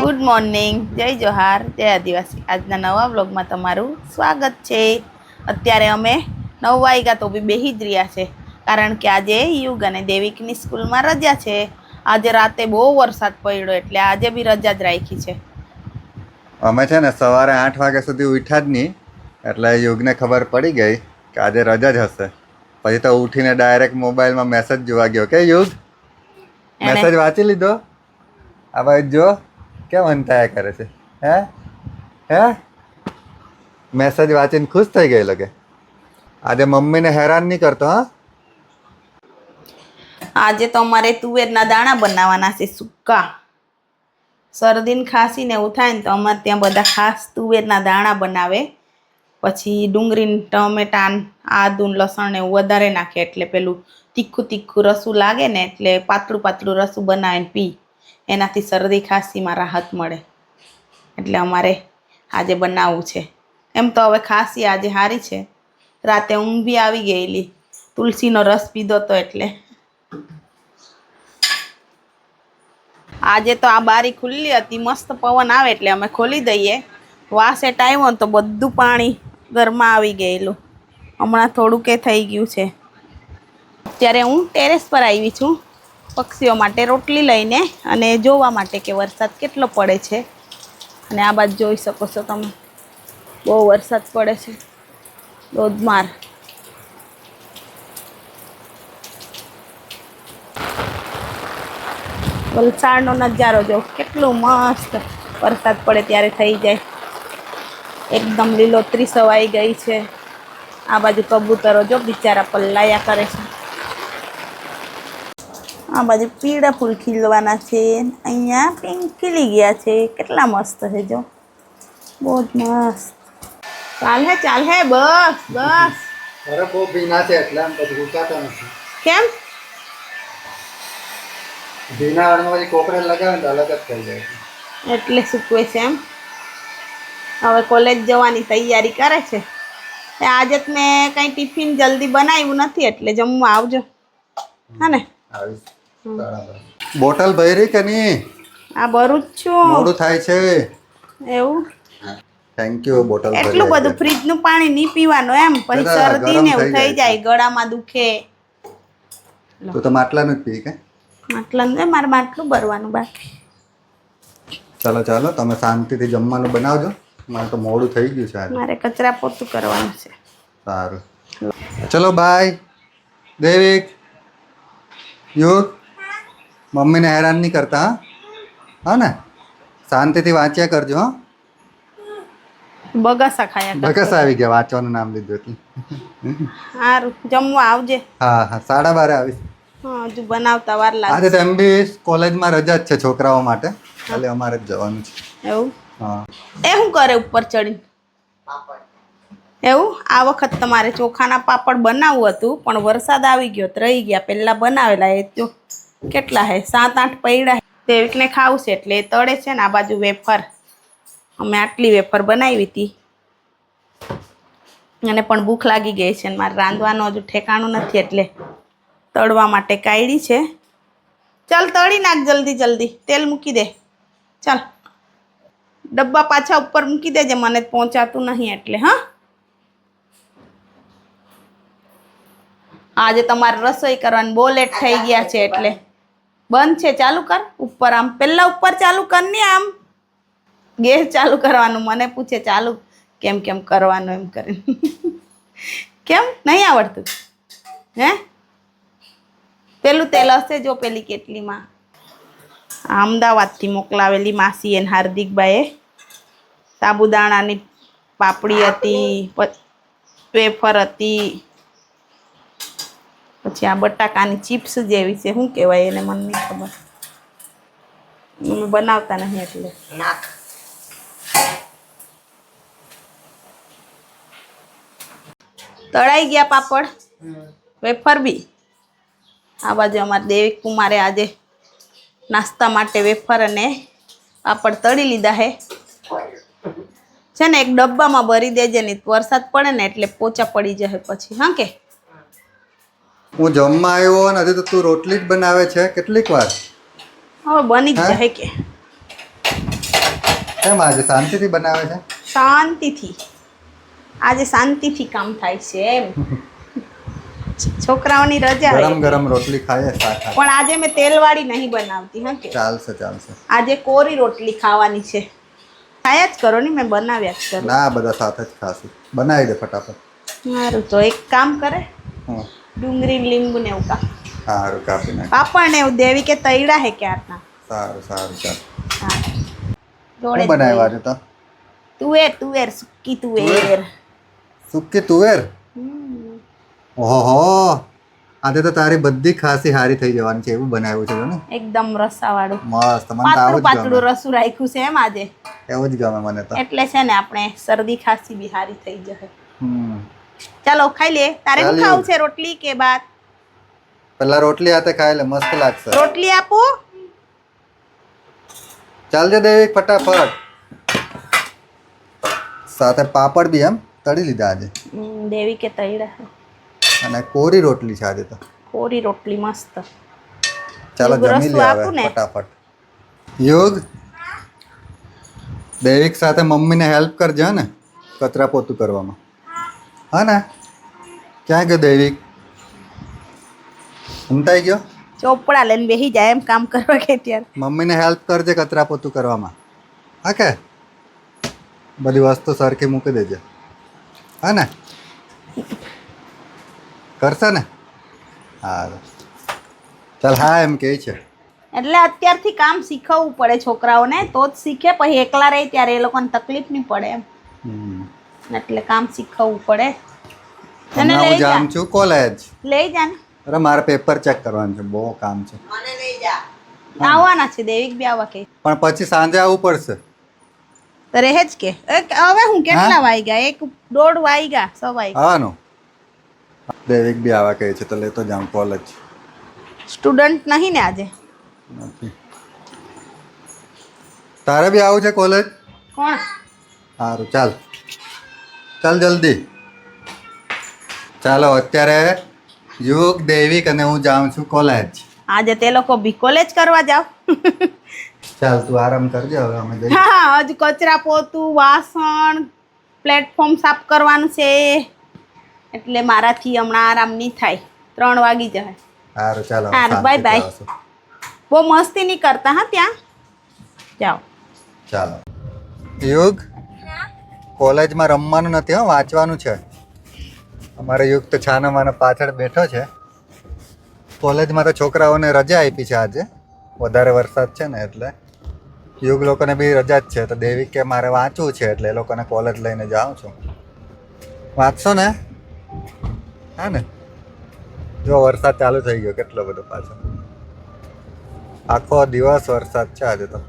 Good morning, જય જોહાર, જય આદિવાસી. આજના નવા વ્લોગમાં તમારું સ્વાગત છે. અત્યારે અમે 9 વાગ્યા તો બી બેહી જ રહ્યા છે, કારણ કે આજે યુગ અને દેવિકની સ્કૂલમાં રજા છે. આજે રાતે બહુ વરસાદ પડ્યો એટલે આજે બી રજા જ રાખી છે. અમે છે ને સવારે 8 વાગ્યા સુધી ઉઠ્યા જ નહીં, એટલે યુગને ખબર પડી ગઈ કે આજે રજા જ હશે. પછી તો ઉઠીને ડાયરેક્ટ મોબાઈલમાં મેસેજ જોવા ગયો કે યુગ મેસેજ વાંચી લીધો. આ ભાઈ જો કેમ અંતાયા કરે છે. હે મેસેજ વાંચીને ખુશ થઈ ગયેલો કે આજે મમ્મીને હેરાન નહીં કરતો. હા, આજે તો અમારે તુવેરના દાણા બનાવવાના છે, સૂકા. શરદીને ખાંસીને એવું થાય ને તો અમારે ત્યાં બધા ખાસ તુવેરના દાણા બનાવે. પછી ડુંગળી, ટમેટા, આદુ, લસણ ને એવું વધારે નાખે, એટલે પેલું તીખું તીખું રસું લાગે ને, એટલે પાતળું પાતળું રસું બનાવીને પી. એનાથી શરદી ખાંસીમાં રાહત મળે. એટલે અમારે આજે બનાવવું છે. એમ તો હવે ખાંસી આજે સારી છે. રાતે ઊંઘ બી આવી ગયેલી, તુલસીનો રસ પીધો તો એટલે. આજે તો આ બારી ખુલ્લી હતી, મસ્ત પવન આવે એટલે અમે ખોલી દઈએ. વાસે ટાઈમ હોય તો બધું પાણી ઘરમાં આવી ગયેલું. હમણાં થોડું કે થઈ ગયું છે. અત્યારે હું ટેરેસ પર આવી છું પક્ષીઓ માટે રોટલી લઈને અને જોવા માટે કે વરસાદ કેટલો પડે છે. અને આ બાજુ જોઈ શકો છો તમે, બહુ વરસાદ પડે છે, ધોધમાર. વલસાડનો નજારો જો કેટલું મસ્ત વરસાદ પડે ત્યારે થઈ જાય. એકદમ લીલોતરી સવાઈ ગઈ છે. આ બાજુ કબૂતરો જો બિચારા પલ્લાયા કરે છે. આ બાજુ પીળા ફૂલ ખીલવાના છે, અહીંયા પિંક ખીલી ગયા છે. કેટલા મસ્ત છે જો, બહુ જ મસ્ત. ચાલ હે બસ બસ. અરે બહુ ભીના છે એટલે આમ બધું ઉચાતા નથી. કેમ? ભીના વાળમાં પછી કોપરે લગાવે તો અલગ જ થઈ જાય એટલે સૂકવે છે એમ. હવે કોલેજ જવાની તૈયારી કરે છે. આજે જ મેં કંઈ ટિફિન જલ્દી બનાવ્યું નથી, એટલે જમવા આવજો. હા ને? બોટલ ભરી કે નહીં? આ ભરું જ છું. મોડું થાય છે એવું? Thank you. બોટલ એટલું બધું ફ્રીજનું પાણી નહીં પીવાનું એમ, પછી શરદી ને એવું થઈ જાય, ગળામાં દુખે. તું તો માટલાનું જ પી કે? માટલાનું મારે માટલું ભરવાનું બાકી. ચાલો ચાલો, તમે શાંતિથી જમવાનું બનાવજો. મારે તો મોડું થઈ ગયું છે આજે. મારે કચરા પોતું કરવાનું છે. સારું, ચલો બાય. દેવિક, યુગ, મમ્મીને હેરાન નહીં કરતા. હા ને? શાંતિથી વાંચ્યા કરજો. હા, બગાસા ખાયા. બગાસા આવી ગયા વાંચવાનું નામ લીધું એટલે. સારું, જમવા આવજે. હા, 12:30 આવીશ. હા, હજુ બનાવતા વાર લાગે. આજે તો એમ બી કોલેજમાં રજા જ છે છોકરાઓ માટે, એટલે અમારે જ જવાનું છે. એવું? હા. એ શું કરે ઉપર ચડીને? એવું? આ વખત તમારે ચોખાના પાપડ બનાવવું હતું, પણ વરસાદ આવી ગયો તો રહી ગયા. પહેલાં બનાવેલા એ તો કેટલા હે, 7-8 પૈડા. દેવિકને ખાવું છે એટલે એ તળે છે ને. આ બાજુ વેફર, અમે આટલી વેફર બનાવી હતી. અને પણ ભૂખ લાગી ગઈ છે ને મારે રાંધવાનું હજુ ઠેકાણું નથી, એટલે તળવા માટે કાઢી છે. ચાલ તળી નાખ જલ્દી જલ્દી, તેલ મૂકી દે. ચાલ, ડબ્બા પાછા ઉપર મૂકી દેજે, મને પહોંચાતું નહીં એટલે. હા, આજે તમારે રસોઈ કરવાની બહુ લેટ થઈ ગયા છે એટલે બંધ છે. ચાલુ કર ઉપર, આમ પહેલા ઉપર ચાલુ કર ને, આમ ગેસ ચાલુ કરવાનું. મને પૂછે ચાલુ કેમ કેમ કરવાનું એમ કરીને. કેમ નહીં આવડતું? હે, પેલું તેલ હશે જો પેલી કેટલીમાં, અમદાવાદથી મોકલાવેલી માસી એને હાર્દિકભાઈએ. સાબુદાણાની પાપડી હતી, વેફર હતી, પછી આ બટાકાની ચિપ્સ જેવી છે, શું કહેવાય એને, મને નહીં ખબર, અમે બનાવતા નહીં એટલે. તળાઈ ગયા પાપડ, વેફર બી. આ બાજુ અમારે દેવિક કુમારે આજે નાસ્તા માટે વેફર અને પાપડ તળી લીધા છે ને. એક ડબ્બામાં ભરી દેજે, નહીં વરસાદ પડે ને એટલે પોચા પડી જાય પછી. હા કે હું જમવા આવ્યો ને હજી તો તું રોટલી જ બનાવે છે. કેટલીક વાર હવે બની જ હા? જાય કે કેમ આજે શાંતિથી બનાવે છે? શાંતિથી આજે શાંતિથી કામ થાય છે એમ છોકરાઓની રજા હોય ગરમ એટલે. ગરમ રોટલી ખાઈએ શાક હાથે. પણ આજે મેં તેલવાળી નહીં બનાવતી હા કે ચાલશે ચાલશે. આજે કોરી રોટલી ખાવાની છે. ખાયા જ કરો ને મેં બનાવ્યા જ કરું. ના બધા સાથે જ ખાશું. બનાવી દે ફટાફટ. સારું તો એક કામ કરે હમ. ડુંગળી ને લીંબુ ને એવું કાપ સારું કાપી નાખ. પાપડ ને એવું દેવી કે તૈડા હે ક્યારના. સારું સારું ચાલ. હા શું બનાવ્યું આજે તો? તુવેર સુકી તુવેર. સૂકી તુવેર. હમ. ઓહો આજે તો તારી બધી ખાંસી હારી થઈ જવાની છે એવું બનાવ્યું છે ને. એકદમ રસાવાળું મસ્ત મને તો આવું પાતળું જ પાતળું ગમે. રસું રાખ્યું છે એમ આજે એવું જ ગમે મને તો. એટલે છે ને આપણે શરદી ખાંસી બી હારી થઈ જશે. હમ. ચાલો ખાઈ લે. તારે શું ચાલ્યું. ખાવું છે રોટલી કે ભાત? પેલા રોટલી હાથે ખાઈ લે મસ્ત લાગશે. રોટલી આપું? ચાલજે દેવી ફટાફટ. સાથે પાપડ બી એમ તળી લીધા આજે. દેવી કે તૈડા હે. અને કોરી રોટલી છે આજે તો. કોરી રોટલી મસ્ત. ચાલો એવું જમી રસું લે આપું હવે ને? ફટાફટ. યોગ દેવિક સાથે મમ્મીને હેલ્પ કરજે ને કચરા પોતું કરવામાં. હા ને ક્યાં ગયો દેવિક? ઊંઘાઈ ગયો? ચોપડા લઈને બેસી જાય એમ કામ કરવા કે ત્યારે. મમ્મીને હેલ્પ કરજે કચરા પોતું કરવામાં. હા કે બધી વસ્તુ સરખી મૂકી દેજે. હા ને કરશે ને? સારું ચાલ હા એમ કહે છે. એટલે અત્યારથી કામ શીખવવું પડે છોકરાઓને તો જ શીખે પછી એકલા રહે ત્યારે એ લોકોને તકલીફ નહીં પડે એમ હમ. એટલે કામ શીખવવું પડે. અને હમણાં લઈ હું જા જામ છું કોલેજ. લઈ જા ને. અરે મારે પેપર ચેક કરવાનું છે બહુ કામ છે. આવવાના છે દેવિક બી આવવા કે પણ પછી સાંજે આવવું પડશે. તો રહે જ કે હવે હું કેટલા વાગ્યા 1:30 વાગ્યા 6 વાગ્યા આવવાનું દેવિક બી આવા કહે છે તો લેતો જાઉં કોલેજ. સ્ટુડન્ટ નહીં ને આજે? નથી. તારે બી આવું છે કોલેજ? કોણ? સારું ચાલ ચાલ જલ્દી. ચાલો અત્યારે યુગ દેવિક અને હું જાઉં છું કોલેજ. આજે તે લોકો બી કોલેજ કરવા જાવ? ચાલ તું આરામ કરજે હવે અમે જઈએ. હા હજુ કચરા પોતું વાસણ પ્લેટફોર્મ સાફ કરવાનું છે એટલે મારાથી હમણાં આરામ નહીં થાય. 3 વાગી જાય. સારું ચાલો સારું બાય બાય. બહુ મસ્તી નહીં કરતા હા ત્યાં જાઓ. ચાલો યુગ કોલેજમાં રમવાનું નથી હો વાંચવાનું છે. અમારે યુગ તો છાના માના પાછળ બેઠો છે. કોલેજમાં તો છોકરાઓને રજા આપી છે આજે વધારે વરસાદ છે ને એટલે યુગ લોકોને બી રજા જ છે તો દેવિક કે મારે વાંચવું છે એટલે એ લોકોને કોલેજ લઈને જાઉં છું. વાંચશો ને? હા ને જો વરસાદ ચાલુ થઈ ગયો કેટલો બધો પાછો. આખો દિવસ વરસાદ છે આજે તો.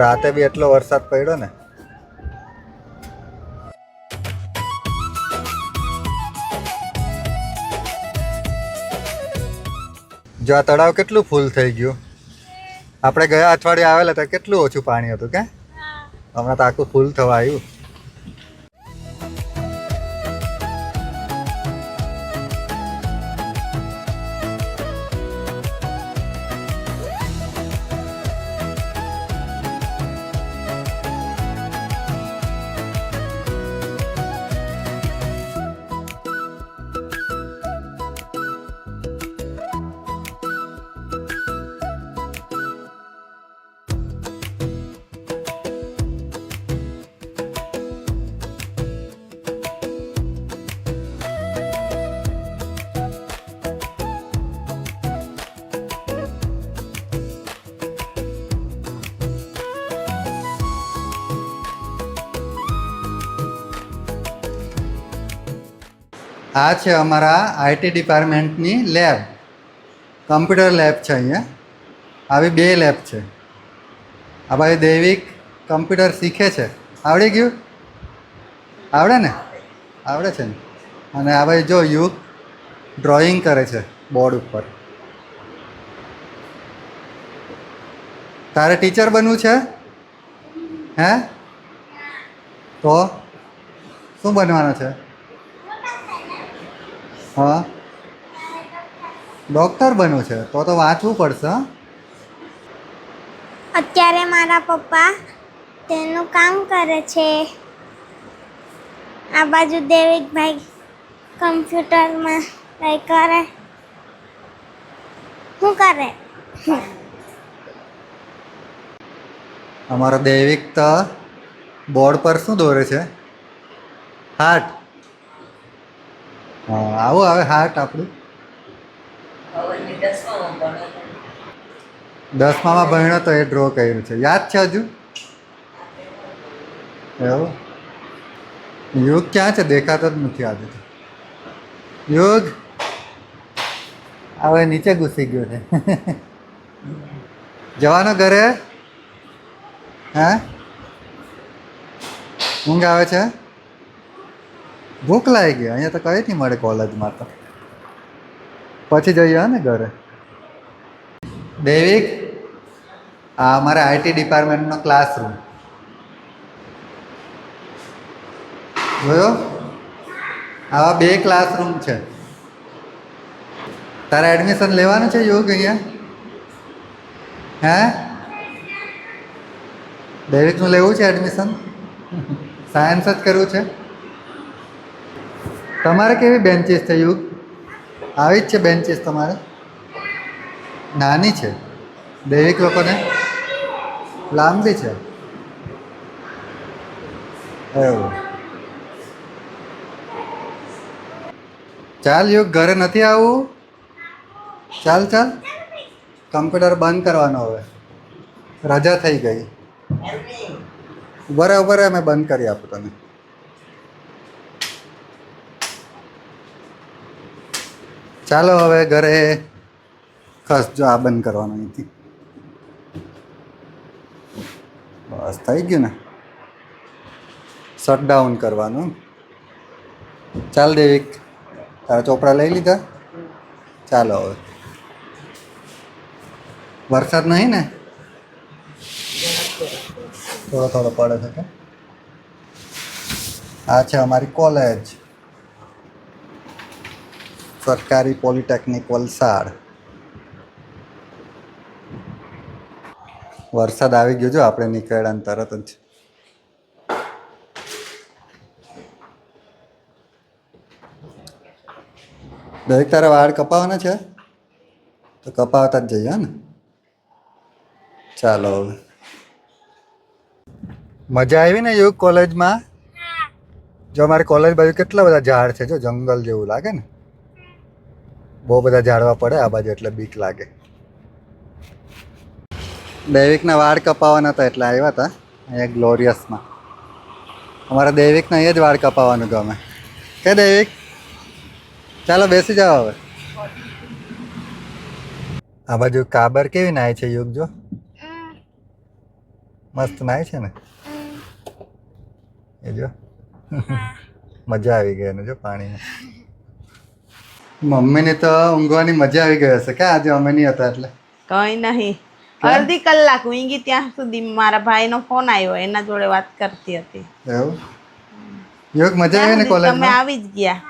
રાતે બી એટલો વરસાદ પડ્યો ને. જો આ તળાવ કેટલું ફૂલ થઈ ગયું. આપણે ગયા અઠવાડિયે આવેલા ત્યાં કેટલું ઓછું પાણી હતું કે હમણાં તો આખું ફૂલ થવા આવ્યું. આ છે અમારા આઈટી ડિપાર્ટમેન્ટની લેબ. કમ્પ્યુટર લેબ છે અહીંયા. આવી 2 લેબ છે. આ ભાઈ દેવિક કમ્પ્યુટર શીખે છે. આવડી ગયું? આવડે ને? આવડે છે ને? અને આ ભાઈ જો યુગ ડ્રોઈંગ કરે છે બોર્ડ ઉપર. તારે ટીચર બનવું છે? હે? તો શું બનવાનું છે? હા ડૉક્ટર બનવું છે તો વાંચવું પડશે. અત્યારે મારા પપ્પા તેનું કામ કરે છે. આ બાજુ દેવિકભાઈ કમ્પ્યુટરમાં કંઈ કરે. શું કરે? અમારો દૈવિક તો બોર્ડ પર શું દોરે છે? હાર્ટ. હા, આવું આવે હાર્ટ આપણું. 10મામાં ભણ્યો તો એ ડ્રો કર્યું છે. યાદ છે હજુ? એવું? યુગ ક્યાં છે? દેખાતો જ નથી આજે તો. યુગ હવે નીચે ઘૂસી ગયો છે. જવાનો ઘરે? હા, ઊંઘ આવે છે? ભૂખ લાગી ગઈ. અહીંયા તો કઈ નહીં મળે કોલેજમાં તો. પછી જઈએ ને ઘરે. દૈવિક, આ અમારા આઈટી ડિપાર્ટમેન્ટનો ક્લાસરૂમ જોયો? આવા 2 ક્લાસરૂમ છે. તારે એડમિશન લેવાનું છે યોગ અહીંયા? હે, દૈવિકનું લેવું છે એડમિશન? સાયન્સ જ કરવું છે? તમારે કેવી બેન્ચીસ છે યુગ? આવી જ છે બેન્ચીસ તમારે? નાની છે. દૈવિક લોકોને લાંબી છે. એવું. ચાલ યુગ, ઘરે નથી આવવું? ચાલ ચાલ, કમ્પ્યુટર બંધ કરવાનો હવે, રજા થઈ ગઈ. બરાબર, અમે બંધ કરી આપું તને. ચાલો હવે ઘરે. ખસ જો, આ બંધ કરવાનું અહીંથી. બસ થઈ ગયું ને, શટડાઉન કરવાનું. ચાલ દેવિક, તારા ચોપડા લઈ લીધા? ચાલો હવે. વરસાદ નહીં ને? થોડો થોડો પડે છે કે? આ છે અમારી કોલેજ, સરકારી પોલિટેકનિક વલસાડ. વરસાદ આવી ગયો જો, આપણે નીકળ્યા ને તરત જ. દરેક તારા વાળ કપાવાના છે તો કપાવતા જ જઈએ ને. ચાલો હવે. મજા આવી ને યુગ કોલેજમાં? જો અમારી કોલેજ બાજુ કેટલા બધા ઝાડ છે, જો જંગલ જેવું લાગે ને. બહુ બધા ઝાડવા પડે આ બાજુ એટલે બીક લાગે. દૈવિકના વાળ કપાવાના હતા એટલે આવ્યા હતા અહીંયા ગ્લોરિયસમાં. અમારા દૈવિકને અહીંયા જ વાળ કપાવવાનું ગમે કે દૈવિક? ચાલો બેસી જાઓ હવે. આ બાજુ કાબર કેવી નાય છે યુગ? જો મસ્ત નાય છે ને એ જો. મજા આવી ગઈ એને જો પાણીમાં. મમ્મીને તો ઊંઘવાની મજા આવી ગઈ હશે કે આજે અમે નહીં હતા એટલે? કઈ નહીં, અડધી કલાક ઊંઘી ત્યાં સુધી મારા ભાઈનો ફોન આવ્યો, એના જોડે વાત કરતી હતી. એવું? યોગ મજા આવી ને તમે કોલેજમાં? આવી જ ગયા.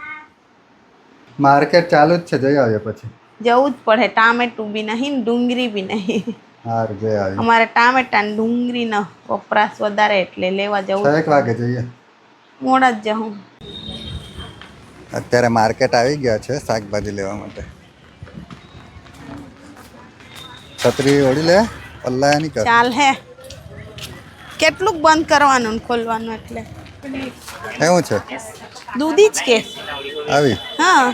માર્કેટ ચાલુ જ છે, જઈ આવીએ પછી. જવું જ પડે, ટામેટું બી નહીં, ડુંગળી બી નહીં. હાર જઈ આવીએ. અમારે ટામેટા ને ડુંગળીનો વપરાશ વધારે એટલે લેવા જવું. 1 વાગે જઈએ. મોડા જ જાઉં. અત્યારે માર્કેટ આવી ગયા છે શાકભાજી લેવા માટે. છત્રી ઓળી લે, પલ્લા નહીં કર. ચાલ હે, કેટલુંક બંધ કરવાનું ને ખોલવાનું એટલે એવું છે? દૂધી જ કે આવી? હા,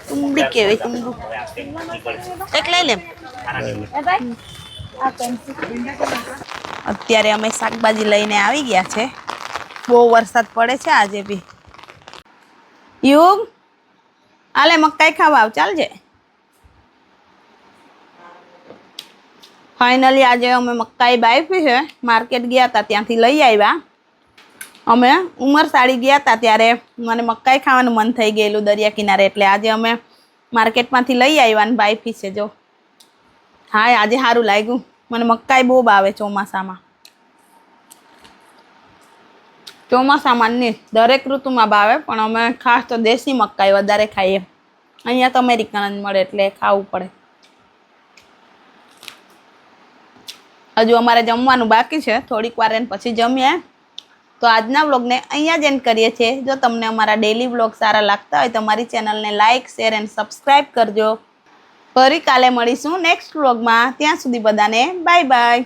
તુંબડી કેવી તુંબુ. એક લઈ લે. અત્યારે અમે શાકભાજી લઈને આવી ગયા છે. બહુ વરસાદ પડે છે આજે બી. યુગ, આલે મકાઈ ખાવા આવ, ચાલજે. ફાઇનલી આજે અમે મકાઈ બાફી છે. માર્કેટ ગયા હતા ત્યાંથી લઈ આવ્યા. અમે ઉમરસાડી ગયા હતા ત્યારે મને મકાઈ ખાવાનું મન થઈ ગયેલું દરિયા કિનારે, એટલે આજે અમે માર્કેટમાંથી લઈ આવ્યા ને બાફી છે જો. હા, આજે સારું લાગ્યું. મને મકાઈ બહુ ભાવે ચોમાસામાં. ચોમાસામાં નહીં, દરેક ઋતુમાં ભાવે, પણ અમે ખાસ તો દેશી મકાઈ વધારે ખાઈએ. અહીંયા તો અમેરિકન જ મળે એટલે ખાવું પડે. હજુ અમારે જમવાનું બાકી છે, થોડીક વાર એને પછી જમીએ. તો આજના વ્લોગને અહીંયા જ એન્ડ કરીએ છીએ. જો તમને અમારા ડેલી વ્લોગ સારા લાગતા હોય તો અમારી ચેનલને લાઇક, શેર એન્ડ સબસ્ક્રાઈબ કરજો. ફરી કાલે મળીશું નેક્સ્ટ વ્લોગમાં. ત્યાં સુધી બધાને બાય બાય.